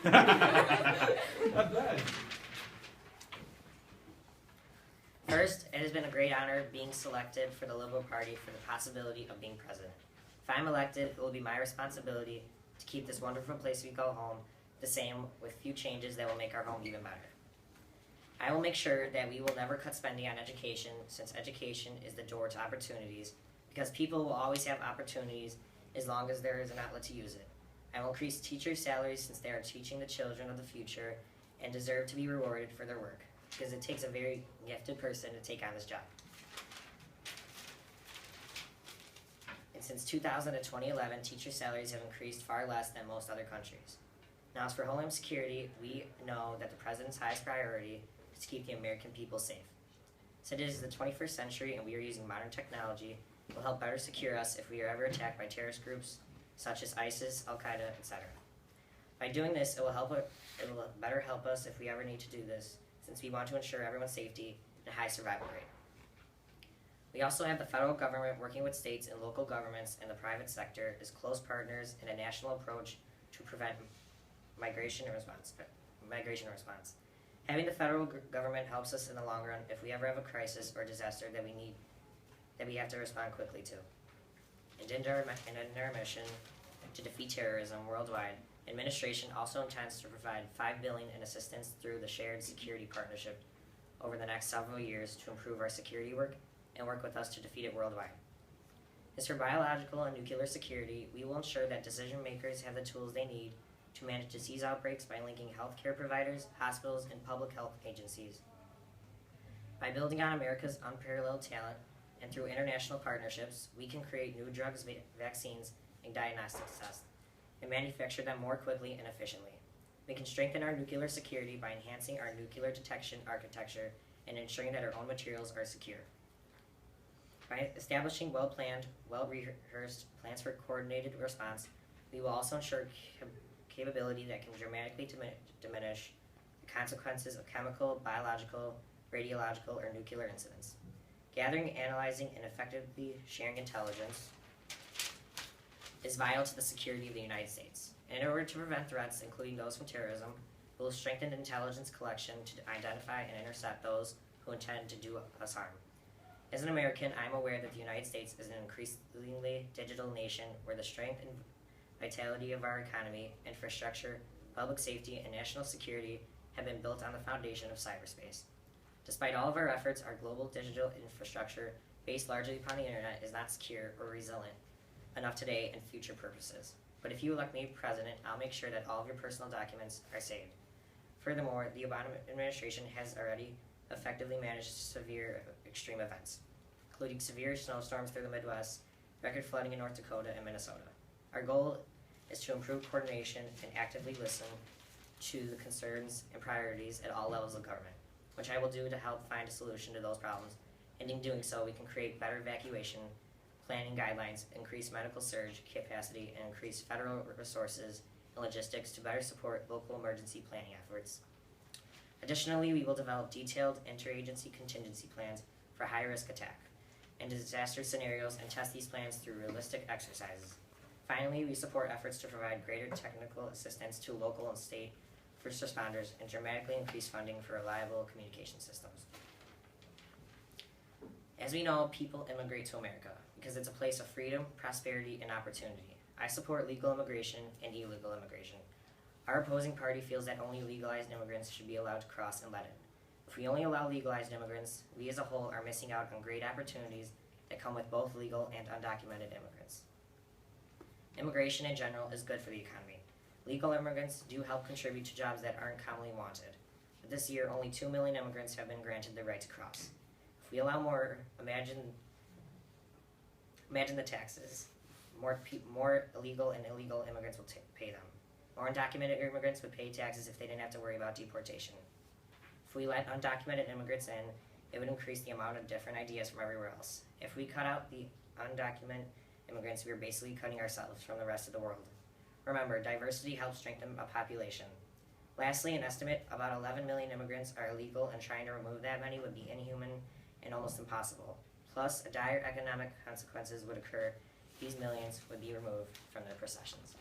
Not bad. First, it has been a great honor being selected for the Liberal Party for the possibility of being president. If I'm elected, it will be my responsibility to keep this wonderful place we call home the same, with few changes that will make our home even better. I will make sure that we will never cut spending on education, since education is the door to opportunities, because people will always have opportunities as long as there is an outlet to use it. I will increase teachers' salaries, since they are teaching the children of the future and deserve to be rewarded for their work, because it takes a very gifted person to take on this job. And since 2000 to 2011, teacher salaries have increased far less than most other countries. Now, as for Homeland Security, we know that the President's highest priority is to keep the American people safe. Since it is the 21st century and we are using modern technology, it will help better secure us if we are ever attacked by terrorist groups such as ISIS, Al-Qaeda, etc. By doing this, it will better help us if we ever need to do this, since we want to ensure everyone's safety and a high survival rate. We also have the federal government working with states and local governments and the private sector as close partners in a national approach to prevent migration response. Having the federal government helps us in the long run if we ever have a crisis or disaster that we have to respond quickly to. And in our mission to defeat terrorism worldwide, administration also intends to provide $5 billion in assistance through the Shared Security Partnership over the next several years to improve our security work and work with us to defeat it worldwide. As for biological and nuclear security, we will ensure that decision makers have the tools they need to manage disease outbreaks by linking healthcare providers, hospitals, and public health agencies. By building on America's unparalleled talent and through international partnerships, we can create new drugs, vaccines, and diagnostics tests, and manufacture them more quickly and efficiently. We can strengthen our nuclear security by enhancing our nuclear detection architecture and ensuring that our own materials are secure. By establishing well-planned, well-rehearsed plans for coordinated response, we will also ensure capability that can dramatically diminish the consequences of chemical, biological, radiological, or nuclear incidents. Gathering, analyzing, and effectively sharing intelligence is vital to the security of the United States. And in order to prevent threats, including those from terrorism, we will strengthen intelligence collection to identify and intercept those who intend to do us harm. As an American, I am aware that the United States is an increasingly digital nation where the strength and vitality of our economy, infrastructure, public safety, and national security have been built on the foundation of cyberspace. Despite all of our efforts, our global digital infrastructure, based largely upon the internet, is not secure or resilient enough today and future purposes. But if you elect me president, I'll make sure that all of your personal documents are saved. Furthermore, the Obama administration has already effectively managed severe extreme events, including severe snowstorms through the Midwest, record flooding in North Dakota and Minnesota. Our goal is to improve coordination and actively listen to the concerns and priorities at all levels of government, which I will do to help find a solution to those problems. And in doing so, we can create better evacuation planning guidelines, increase medical surge capacity, and increase federal resources and logistics to better support local emergency planning efforts. Additionally, we will develop detailed interagency contingency plans for high-risk attack and disaster scenarios and test these plans through realistic exercises. Finally, we support efforts to provide greater technical assistance to local and state first responders and dramatically increase funding for reliable communication systems. As we know, people immigrate to America because it's a place of freedom, prosperity, and opportunity. I support legal immigration and illegal immigration. Our opposing party feels that only legalized immigrants should be allowed to cross and let in. If we only allow legalized immigrants, we as a whole are missing out on great opportunities that come with both legal and undocumented immigrants. Immigration in general is good for the economy. Legal immigrants do help contribute to jobs that aren't commonly wanted. But this year, only 2 million immigrants have been granted the right to cross. If we allow more, imagine the taxes. More illegal and illegal immigrants will pay them. More undocumented immigrants would pay taxes if they didn't have to worry about deportation. If we let undocumented immigrants in, it would increase the amount of different ideas from everywhere else. If we cut out the undocumented immigrants, we are basically cutting ourselves from the rest of the world. Remember, diversity helps strengthen a population. Lastly, an estimate about 11 million immigrants are illegal, and trying to remove that many would be inhuman and almost impossible. Plus, dire economic consequences would occur. These millions would be removed from their possessions.